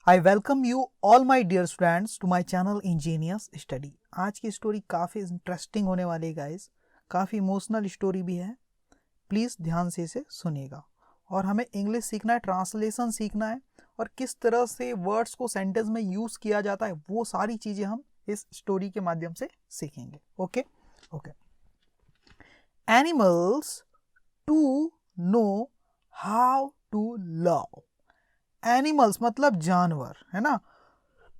I welcome you all my dear students to my channel Ingenious Study। आज की story काफ़ी interesting होने वाली है गाइस, काफ़ी इमोशनल स्टोरी भी है। प्लीज़ ध्यान से इसे सुनिएगा। और हमें इंग्लिश सीखना है, ट्रांसलेशन सीखना है और किस तरह से वर्ड्स को सेंटेंस में यूज़ किया जाता है, वो सारी चीज़ें हम इस स्टोरी के माध्यम से सीखेंगे। Okay okay. Animals to know how to love. Animals मतलब जानवर, है ना।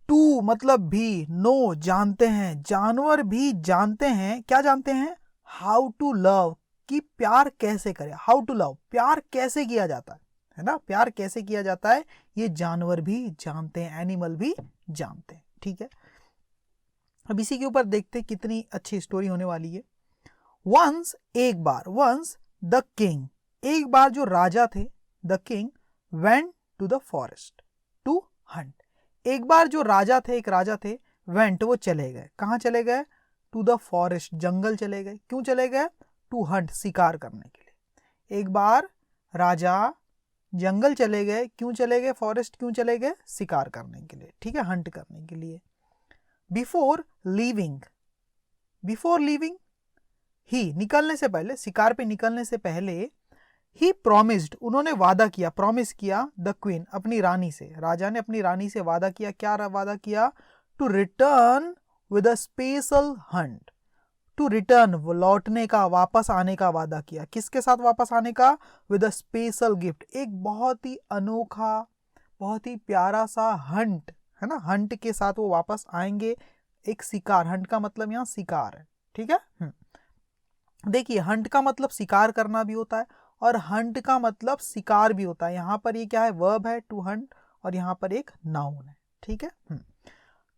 टू मतलब भी, नो जानते हैं, जानवर भी जानते हैं। क्या जानते हैं? हाउ टू लव, कि प्यार कैसे करें। हाउ टू लव, प्यार कैसे किया जाता है ना, प्यार कैसे किया जाता है ये जानवर भी जानते हैं, एनिमल भी जानते हैं। ठीक है, अब इसी के ऊपर देखते हैं कितनी अच्छी स्टोरी होने वाली है। वंस, एक बार, वंस द किंग, एक बार जो राजा थे, the king went to the forest to hunt. एक बार जो राजा थे, एक राजा थे, वेंट वो चले गए। कहाँ चले गए? टू द फॉरेस्ट, जंगल चले गए। क्यों चले गए? टू हंट, शिकार करने के लिए। एक बार राजा जंगल चले गए। क्यों चले गए? फॉरेस्ट क्यों चले गए? शिकार करने के लिए, ठीक है, हंट करने के लिए। बिफोर लीविंग, बिफोर लीविंग ही, निकलने से पहले, शिकार पे निकलने से पहले, ही प्रोमिस्ड, उन्होंने वादा किया, प्रॉमिस किया, द क्वीन, अपनी रानी से, राजा ने अपनी रानी से वादा किया। क्या वादा किया? To return with a special hunt, to return, वो लौटने का, वापस आने का वादा किया। किसके साथ वापस आने का? विद अ स्पेशल गिफ्ट, एक बहुत ही अनोखा, बहुत ही प्यारा सा हंट, है ना। हंट के साथ वो वापस आएंगे, एक शिकार। हंट का मतलब यहाँ शिकार है, ठीक है। देखिए, हंट का मतलब शिकार करना भी होता है और हंट का मतलब शिकार भी होता है। यहाँ पर ये क्या है? वर्ब है, टू हंट, और यहाँ पर एक नाउन है, ठीक है।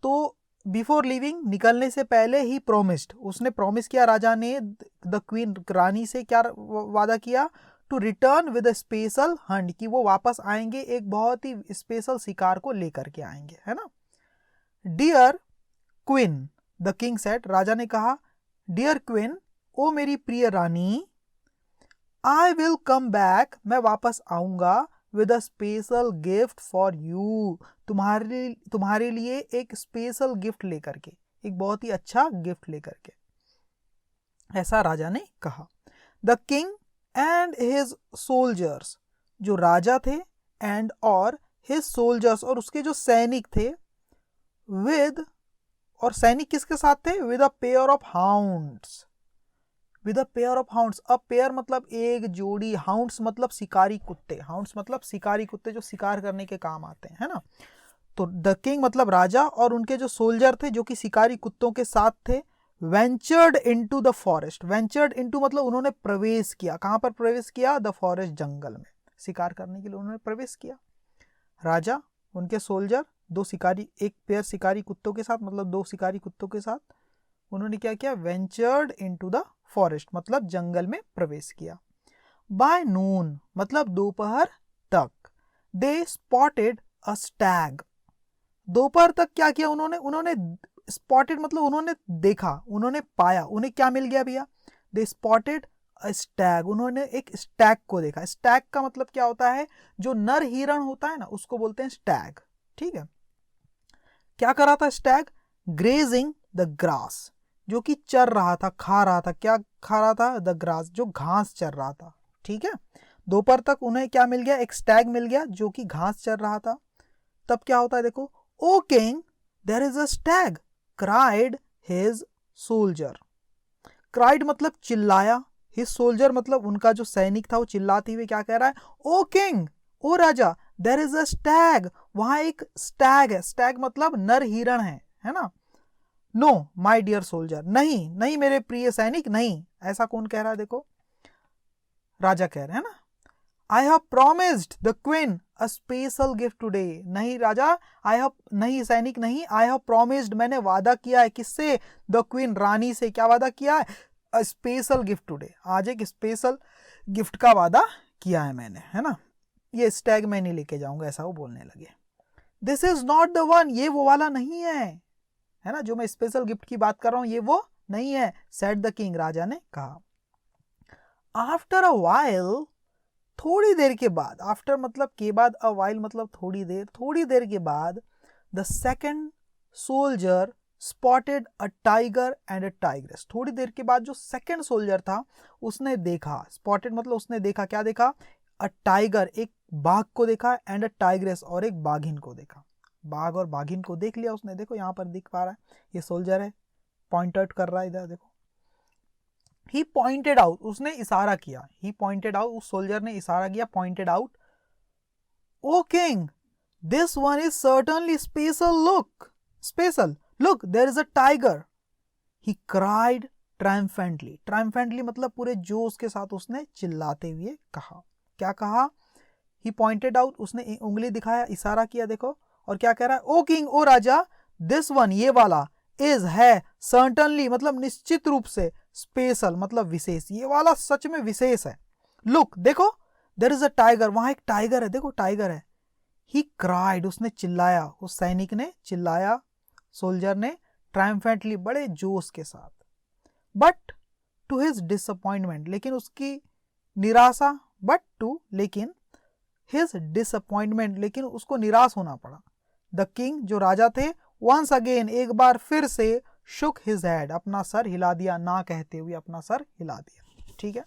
तो बिफोर लिविंग, निकलने से पहले, ही प्रोमिस्ड, उसने प्रॉमिस किया, राजा ने द क्वीन, रानी से क्या वादा किया? To return with a special hunt, कि वो वापस आएंगे, एक बहुत ही स्पेशल शिकार को लेकर के आएंगे, है ना। Dear queen, the king said, राजा ने कहा, डियर क्वीन, ओ मेरी प्रिय रानी, आई विल कम बैक, मैं वापस आऊंगा, with a special gift for you, तुम्हारे लिए एक स्पेशल गिफ्ट लेकर के, एक बहुत ही अच्छा गिफ्ट लेकर के, ऐसा राजा ने कहा। The king and his soldiers, जो राजा थे, एंड और हिज सोल्जर्स, और उसके जो सैनिक थे, विद, और सैनिक किसके साथ थे? With a pair of hounds, with a pair of hounds. A pair मतलब एक जोड़ी, हाउंड्स मतलब शिकारी कुत्ते, हाउंड्स मतलब शिकारी कुत्ते जो शिकार करने के काम आते हैं, है ना। तो द किंग मतलब राजा और उनके जो सोल्जर थे, जो कि शिकारी कुत्तों के साथ थे, ventured into the forest, ventured into मतलब उन्होंने प्रवेश किया। कहां पर प्रवेश किया? द फॉरेस्ट, जंगल में शिकार करने के लिए उन्होंने प्रवेश किया। राजा, उनके सोल्जर, दो शिकारी, एक पेयर शिकारी कुत्तों के साथ, मतलब दो शिकारी कुत्तों के साथ उन्होंने क्या किया? वेंचर्ड इनटू द फॉरेस्ट मतलब जंगल में प्रवेश किया। बाय नून मतलब दोपहर तक, दे स्पॉटेड अ स्टैग, दोपहर तक क्या किया उन्होंने स्पॉटेड मतलब उन्होंने देखा, उन्होंने पाया, उन्हें क्या मिल गया भैया? दे स्पॉटेड अ स्टैग, उन्होंने एक स्टैग को देखा। स्टैग का मतलब क्या होता है? जो नर हिरण होता है ना, उसको बोलते हैं स्टैग, ठीक है। क्या कर रहा था स्टैग? ग्रेजिंग द ग्रास, जो कि चर रहा था, खा रहा था। क्या खा रहा था? द ग्रास, जो घास चर रहा था, ठीक है। दोपहर तक उन्हें क्या मिल गया? एक स्टैग मिल गया जो कि घास चर रहा था। तब क्या होता है देखो, o king there is a stag, cried his soldier, cried मतलब चिल्लाया, हिज सोल्जर मतलब उनका जो सैनिक था, वो चिल्लाते हुए क्या कह रहा है? ओ किंग, ओ राजा, देयर इज अ स्टैग, वहां एक स्टैग है। स्टैग मतलब नर हिरण है ना। नो माई डियर सोल्जर, नहीं नहीं मेरे प्रिय सैनिक, नहीं। ऐसा कौन कह रहा है? देखो, राजा कह रहे हैं ना। I have promised the queen a special gift today, नहीं राजा, आई हैव, नहीं सैनिक नहीं, आई हैव प्रोमिस्ड, मैंने वादा किया है। किससे? द क्वीन, रानी से। क्या वादा किया है? अ स्पेशल गिफ्ट टूडे, आज एक स्पेशल गिफ्ट का वादा किया है मैंने, है ना। ये स्टैग मैं नहीं लेके जाऊंगा, ऐसा वो बोलने लगे। This is not the one, ये वो वाला नहीं है ना, जो मैं स्पेशल गिफ्ट की बात कर रहा हूं, ये वो नहीं है, सेड द किंग, राजा ने कहा। आफ्टर अ वाइल थोड़ी देर के बाद, आफ्टर मतलब के बाद, अ वाइल मतलब थोड़ी देर के बाद, the second soldier spotted a tiger and a tigress. थोड़ी देर के बाद जो सेकेंड सोल्जर था उसने देखा, स्पॉटेड मतलब उसने देखा, क्या देखा? अ टाइगर, एक बाघ को देखा, एंड अ टाइग्रेस और एक बाघिन को देखा। बाघ और बाघिन को देख लिया उसने, देखो यहाँ पर दिख पा रहा है, ये सोल्जर है, पॉइंट आउट कर रहा है इधर देखो। ही पॉइंटेड आउट, उसने इशारा किया, ही पॉइंटेड आउट, उस सोल्जर ने इशारा किया, pointed out, O king this one is certainly special look there is a tiger, he cried triumphantly. Triumphantly मतलब पूरे जोश के साथ उसने चिल्लाते हुए कहा, क्या कहा? ही पॉइंटेड आउट, उसने उंगली दिखाया, इशारा किया, देखो, और क्या कह रहा है? ओ किंग, ओ राजा, दिस वन, ये वाला, इज है, सर्टनली मतलब निश्चित रूप से, स्पेशल मतलब विशेष, ये वाला सच में विशेष है। लुक देखो, देयर इज अ टाइगर, वहां एक टाइगर है, देखो टाइगर है। ही क्राइड, उसने चिल्लाया, उस सैनिक ने चिल्लाया, सोल्जर ने, ट्रायम्फेंटली बड़े जोश के साथ। बट टू हिज डिसअपॉइंटमेंट, लेकिन उसकी निराशा, बट टू लेकिन, हिज डिसअपॉइंटमेंट लेकिन उसको निराश होना पड़ा। द किंग जो राजा थे, वंस अगेन एक बार फिर से, शुक हिज हेड अपना सर हिला दिया, ना कहते हुए अपना सर हिला दिया। ठीक है,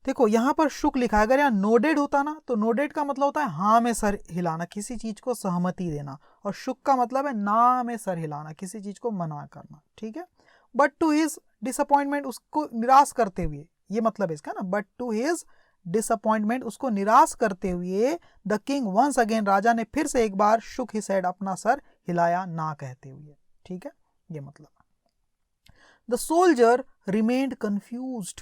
देखो यहाँ पर शुक लिखा है, अगर यहाँ नोडेड होता ना तो नोडेड का मतलब होता है हाँ में सर हिलाना, किसी चीज को सहमति देना, और शुक का मतलब है ना में सर हिलाना, किसी चीज को मना करना। ठीक है, बट टू हिज डिसअपॉइंटमेंट, उसको निराश करते हुए, ये मतलब है इसका ना, बट टू हिज डिसअपॉइंटमेंट, उसको निराश करते हुए, द किंग वंस अगेन, राजा ने फिर से एक बार, शुक हिज हेड अपना सर हिलाया, ना कहते हुए। ठीक है, ये मतलब। द सोल्जर रिमेन्ड कंफ्यूज्ड,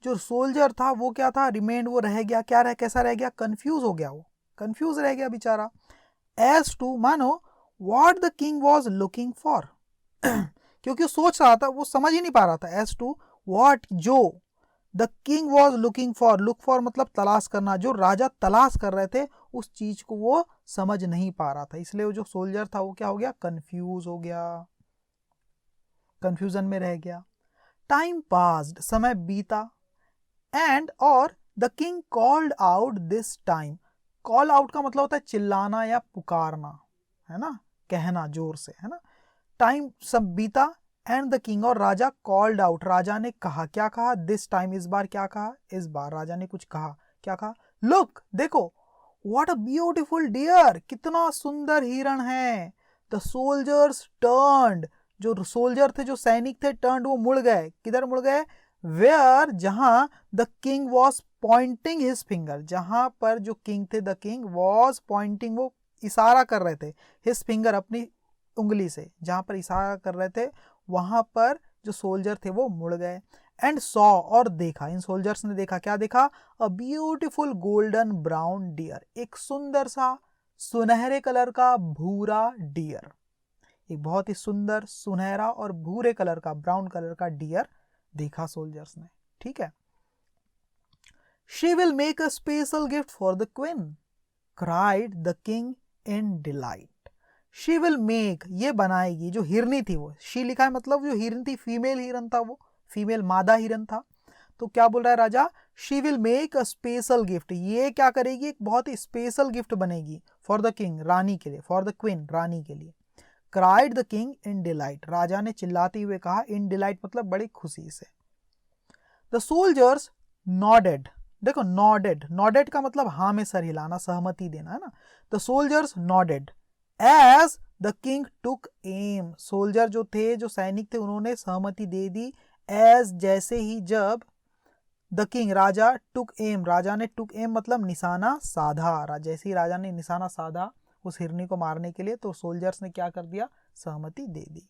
जो सोल्जर था वो क्या था? रिमेन्ड, वो रह गया, क्या रह, कैसा रह गया? कंफ्यूज हो गया, वो कंफ्यूज रह गया बेचारा। एज टू, मानो, what the king was looking for, क्योंकि सोच रहा था, वो समझ ही नहीं पा रहा था। एज टू व्हाट, जो the king was looking for, look for मतलब तलाश करना, जो राजा तलाश कर रहे थे उस चीज को वो समझ नहीं पा रहा था, इसलिए वो जो सोल्जर था वो क्या हो गया? कंफ्यूज हो गया, कंफ्यूजन में रह गया। टाइम पास्ड, समय बीता, एंड और the king called out this time, call out का मतलब होता है चिल्लाना या पुकारना, है ना, कहना जोर से, है ना। टाइम सब बीता, एंड द किंग और राजा कॉल्ड आउट, राजा ने कहा, क्या कहा? दिस टाइम, इस बार क्या कहा? इस बार राजा ने कुछ कहा, क्या कहा? लुक देखो, व्हाट अ ब्यूटीफुल डियर, कितना सुंदर हिरण है। द सोल्जर्स टर्न्ड, जो सोल्जर थे, जो सैनिक थे, टर्न्ड वो मुड़ गए, किधर मुड़ गए? वेयर, जहां the king was pointing his finger, जहां पर जो किंग थे, द किंग वॉज पॉइंटिंग, वो इशारा कर रहे थे, हिज फिंगर अपनी उंगली से, जहां पर इशारा कर रहे थे वहां पर जो सोल्जर थे वो मुड़ गए। एंड सॉ, और देखा, इन सोल्जर्स ने देखा, क्या देखा? A beautiful golden brown deer, एक सुंदर सा सुनहरे कलर का भूरा डियर, एक बहुत ही सुंदर सुनहरा और भूरे कलर का, ब्राउन कलर का डियर देखा सोल्जर्स ने। ठीक है, she will make a special gift for the queen, cried the king in delight. She will make, ये बनाएगी, जो हिरनी थी वो, शी लिखा है मतलब जो हिरन थी, फीमेल हिरन था वो, फीमेल मादा हिरन था। तो क्या बोल रहा है राजा? She will make a special gift, ये क्या करेगी? एक बहुत ही स्पेशल गिफ्ट बनेगी, फॉर द किंग, रानी के लिए, फॉर द क्वीन, रानी के लिए। Cried the king in delight, राजा ने चिल्लाते हुए कहा, इन डिलाइट मतलब बड़ी खुशी से। द सोल्जर्स नॉडेड, देखो नॉडेड, नॉडेड का मतलब हाँ में सर हिलाना, सहमति देना, है ना। The soldiers nodded as the king took aim, soldier जो थे, जो सैनिक थे, उन्होंने सहमति दे दी, एज जैसे ही, जब द किंग राजा, टुक एम राजा ने, टुक एम मतलब निशाना साधा, जैसे ही राजा ने निशाना साधा उस हिरनी को मारने के लिए, तो सोल्जर्स ने क्या कर दिया? सहमति दे दी।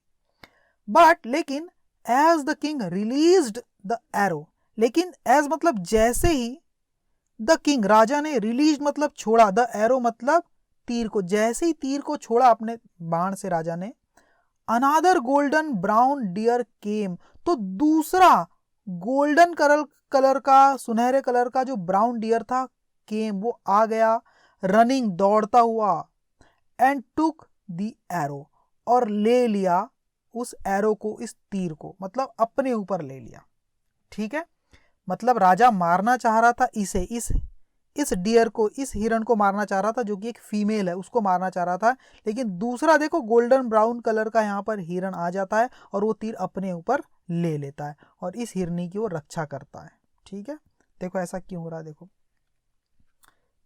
बट लेकिन, as the king released the arrow, लेकिन एज मतलब जैसे ही, द किंग राजा ने, रिलीज मतलब छोड़ा, द एरो मतलब तीर को, जैसे ही तीर को छोड़ा अपने बाण से राजा ने, अनादर गोल्डन ब्राउन डियर केम, तो दूसरा गोल्डन कलर का, सुनहरे कलर का जो ब्राउन डियर था, केम वो आ गया, रनिंग दौड़ता हुआ, एंड टुक द एरो और ले लिया उस एरो को, इस तीर को, मतलब अपने ऊपर ले लिया। ठीक है, मतलब राजा मारना चाह रहा था इसे, इस डियर को, इस हिरण को मारना चाह रहा था जो कि एक फीमेल है, उसको मारना चाह रहा था। लेकिन दूसरा देखो गोल्डन ब्राउन कलर का यहाँ पर हिरण आ जाता है और वो तीर अपने ऊपर ले लेता है और इस हिरनी की वो रक्षा करता है। ठीक है, देखो ऐसा क्यों हो रहा है,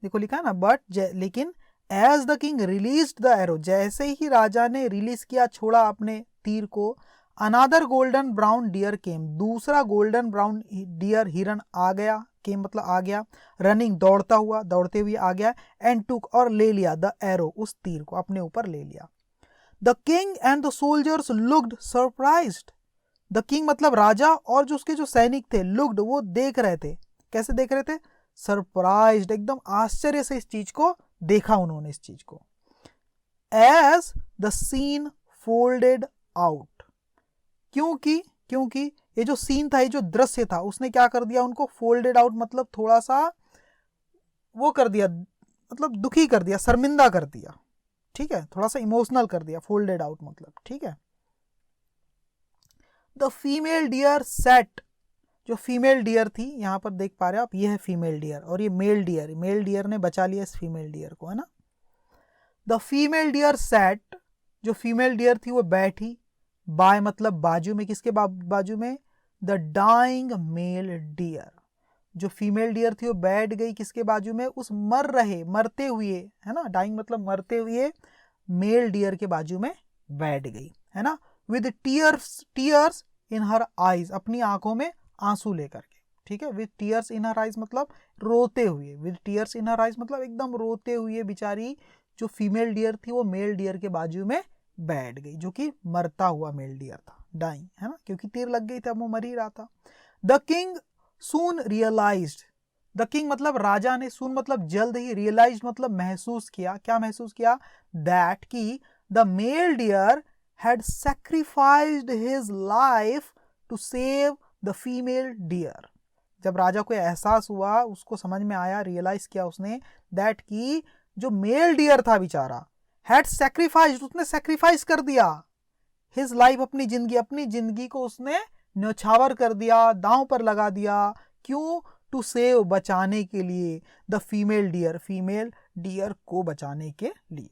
देखो लिखा है ना, बट लेकिन as the king release the arrow, जैसे ही राजा ने रिलीज किया, छोड़ा अपने तीर को, अनादर गोल्डन ब्राउन डियर केम, दूसरा गोल्डन ब्राउन डियर हिरण आ गया, केम मतलब आ गया, रनिंग दौड़ता हुआ, दौड़ते हुए आ गया, एंड टुक और ले लिया द एरो, उस तीर को अपने ऊपर ले लिया। The king and the soldiers looked surprised, the king मतलब राजा और जो उसके जो सैनिक थे, लुक्ड वो देख रहे थे, कैसे देख रहे थे, सरप्राइज्ड, एकदम आश्चर्य से इस चीज को देखा उन्होंने, इस चीज को। As the scene folded out, क्योंकि ये जो सीन था, ये जो दृश्य था, उसने क्या कर दिया, उनको फोल्डेड आउट मतलब थोड़ा सा वो कर दिया, मतलब दुखी कर दिया, शर्मिंदा कर दिया। ठीक है, थोड़ा सा इमोशनल कर दिया, फोल्डेड आउट मतलब। ठीक है, द फीमेल डियर सेट, जो फीमेल डियर थी, यहां पर देख पा रहे हो आप, ये है फीमेल डियर और ये मेल डियर, मेल डियर ने बचा लिया इस फीमेल डियर को, है ना। द फीमेल डियर सेट, जो फीमेल डियर थी वो बैठी, बाय मतलब बाजू में, किसके बाजू में, द डाइंग मेल डियर, जो फीमेल डियर थी वो बैठ गई किसके बाजू में, उस मरते हुए, है ना, डाइंग मतलब मरते हुए मेल डियर के बाजू में बैठ गई, है ना, with tears in her eyes, अपनी आंखों में आंसू लेकर के। ठीक है, with tears in her eyes मतलब रोते हुए, with tears in her eyes मतलब एकदम रोते हुए बेचारी जो फीमेल डियर थी वो मेल डियर के बाजू में बैठ गई, जो कि मरता हुआ मेल डियर था, डाइंग, है ना, क्योंकि तीर लग गई थी, अब वो मर ही रहा था। The king soon realised, the king मतलब राजा ने, सून मतलब जल्द ही, रियलाइज मतलब महसूस किया, क्या महसूस किया, दैट की the male deer had sacrificed his life to save the female deer, जब राजा को एहसास हुआ, उसको समझ में आया, रियलाइज किया उसने, दैट की जो मेल डियर था बेचारा, हैड सैक्रिफाइस्ड, उसने सैक्रिफाइस कर दिया, हिज लाइफ अपनी जिंदगी को उसने न्यौछावर कर दिया, दांव पर लगा दिया, क्यों, टू सेव बचाने के लिए, द फीमेल डियर को बचाने के लिए।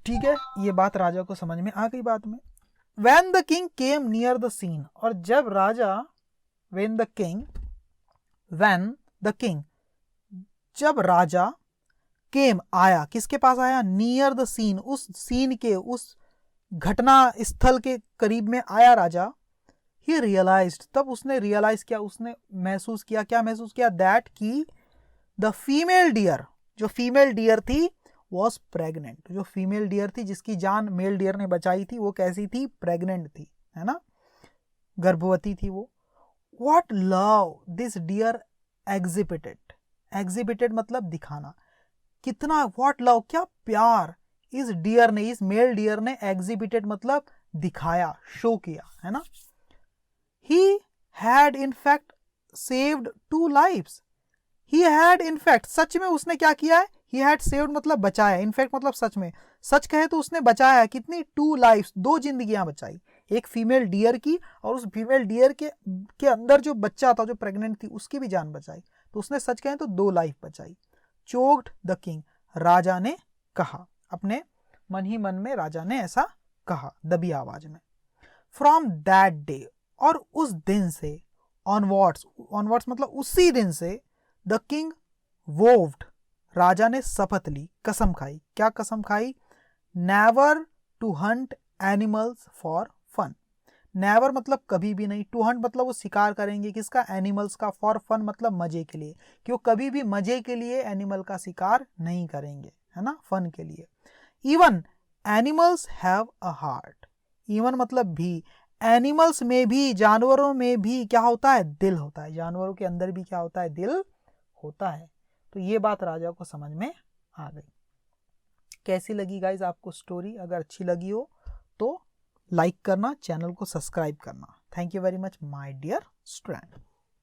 ठीक है, ये बात राजा को समझ में आ गई बाद में। When the king came near the scene, और जब राजा, when the king, जब राजा, came आया, किसके पास आया, near the scene, उस सीन के, उस घटना स्थल के करीब में आया राजा, he realized, तब उसने रियलाइज किया, उसने महसूस किया, क्या महसूस किया, दैट की द फीमेल डियर, जो फीमेल डियर थी, वॉज प्रेग्नेंट, जो फीमेल डियर थी जिसकी जान मेल डियर ने बचाई थी, वो कैसी थी, प्रेग्नेंट थी, है ना, गर्भवती थी वो। What love this deer exhibited मतलब दिखाना, कितना, व्हाट लव क्या प्यार, इस डियर ने, इस मेल डियर ने, एग्जिबिटेड मतलब दिखाया, शो किया, है ना। He had in fact saved 2 lives, he had in fact, सच में उसने क्या किया है, ही हैड सेव्ड मतलब बचाया, इनफैक्ट मतलब सच में, सच कहे तो उसने बचाया कितनी, 2 lives, 2 जिंदगियां बचाई, एक फीमेल डियर की और उस फीमेल डियर के अंदर जो बच्चा था, जो प्रेग्नेंट थी, उसकी भी जान बचाई, तो उसने सच कहे तो 2 लाइफ बचाई। चोक्ड द किंग, राजा ने कहा, अपने मन ही मन में राजा ने ऐसा कहा, दबी आवाज में। फ्रॉम दैट डे, और उस दिन से, ऑनवर्ड्स मतलब उसी दिन से, द किंग वोव्ड, राजा ने शपथ ली, कसम खाई, क्या कसम खाई, never to hunt animals for fun, never मतलब कभी भी नहीं, टू हंट मतलब वो शिकार करेंगे, किसका, एनिमल्स का, फॉर फन मतलब मजे के लिए, क्यों, कभी भी मजे के लिए एनिमल का शिकार नहीं करेंगे, है ना, फन के लिए। Even animals have a heart, even मतलब भी, एनिमल्स में भी, जानवरों में भी क्या होता है, दिल होता है, जानवरों के अंदर भी क्या होता है, दिल होता है। तो ये बात राजा को समझ में आ गई। कैसी लगी गाइज आपको स्टोरी, अगर अच्छी लगी हो तो लाइक करना, चैनल को सब्सक्राइब करना। Thank you very much my dear student.